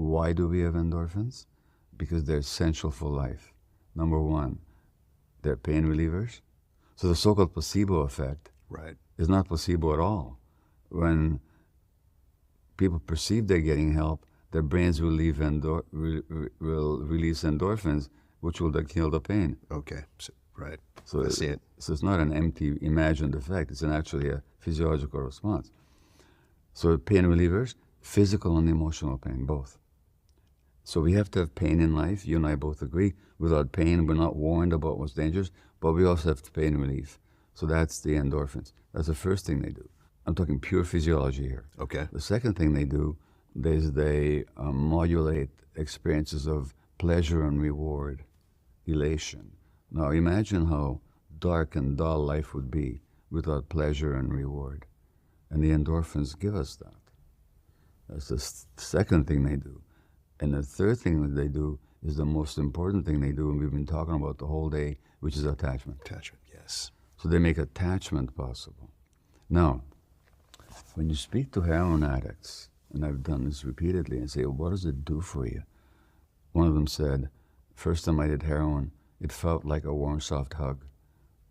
Why do we have endorphins? Because they're essential for life. Number one, they're pain relievers. So the so-called placebo effect is not placebo at all. When people perceive they're getting help, their brains will release endorphins, which will then kill the pain. Okay, so, right. So I see it. So it's not an empty, imagined effect. It's actually a physiological response. So pain relievers, physical and emotional pain, both. So we have to have pain in life. You and I both agree. Without pain, we're not warned about what's dangerous, but we also have pain relief. So that's the endorphins. That's the first thing they do. I'm talking pure physiology here. Okay. The second thing they do is they modulate experiences of pleasure and reward, elation. Now imagine how dark and dull life would be without pleasure and reward. And the endorphins give us that. That's the second thing they do. And the third thing that they do is the most important thing they do, and we've been talking about the whole day, which is attachment. Attachment, yes. So they make attachment possible. Now, when you speak to heroin addicts, and I've done this repeatedly, and say, well, what does it do for you? One of them said, first time I did heroin, it felt like a warm, soft hug.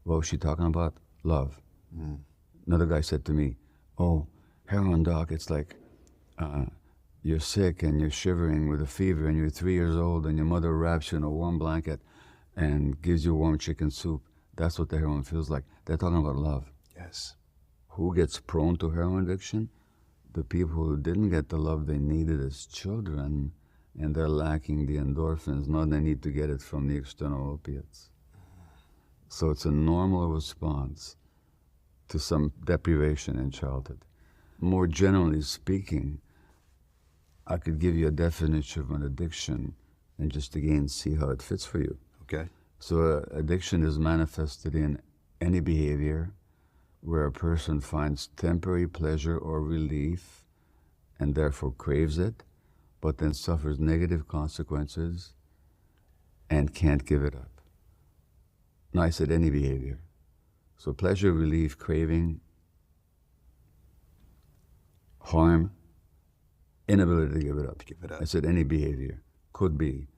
What was she talking about? Love. Mm. Another guy said to me, oh, heroin, doc, it's like you're sick and you're shivering with a fever and you're 3 years old and your mother wraps you in a warm blanket and gives you warm chicken soup. That's what the heroin feels like. They're talking about love. Yes. Who gets prone to heroin addiction? The people who didn't get the love they needed as children, and they're lacking the endorphins. Now they need to get it from the external opiates. So it's a normal response to some deprivation in childhood. More generally speaking, I could give you a definition of an addiction and just again see how it fits for you. Okay. So addiction is manifested in any behavior where a person finds temporary pleasure or relief and therefore craves it, but then suffers negative consequences and can't give it up. Now I said any behavior. So pleasure, relief, craving, harm, inability to give it up. Give it up. I said any behavior. Could be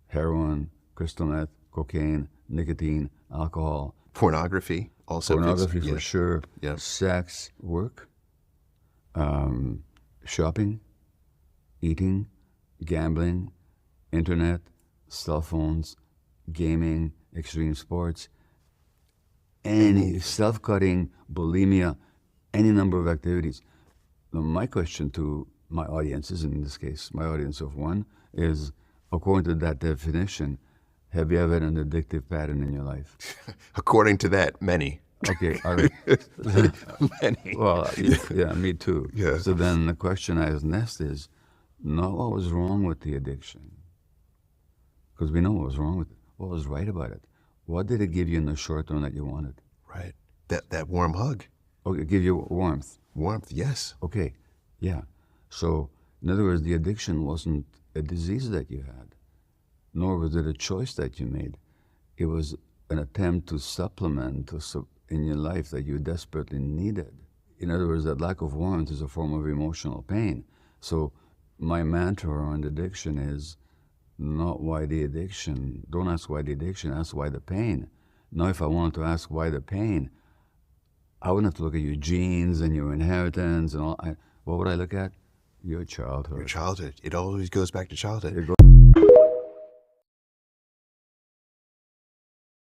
heroin, crystal meth, cocaine, nicotine, alcohol. Pornography also. Pornography for sure. Yeah. Sex, work, shopping, eating, gambling, internet, cell phones, gaming, extreme sports, any self-cutting, bulimia, any number of activities. Now, my question to my audiences, in this case, my audience of one, is, according to that definition, have you ever had an addictive pattern in your life? According to that, many. Okay, all right. Many. Well, yeah, me too. Yeah. So then the question I was asked is, not what was wrong with the addiction, because we know what was wrong with it. What was right about it? What did it give you in the short term that you wanted? Right. That warm hug. Okay, give you warmth. Warmth, yes. Okay, yeah. So, in other words, the addiction wasn't a disease that you had, nor was it a choice that you made. It was an attempt to supplement in your life that you desperately needed. In other words, that lack of warmth is a form of emotional pain. So my mantra on addiction is not why the addiction. Don't ask why the addiction, ask why the pain. Now, if I wanted to ask why the pain, I wouldn't have to look at your genes and your inheritance and all. What would I look at? Your childhood. Your childhood. It always goes back to childhood. It goes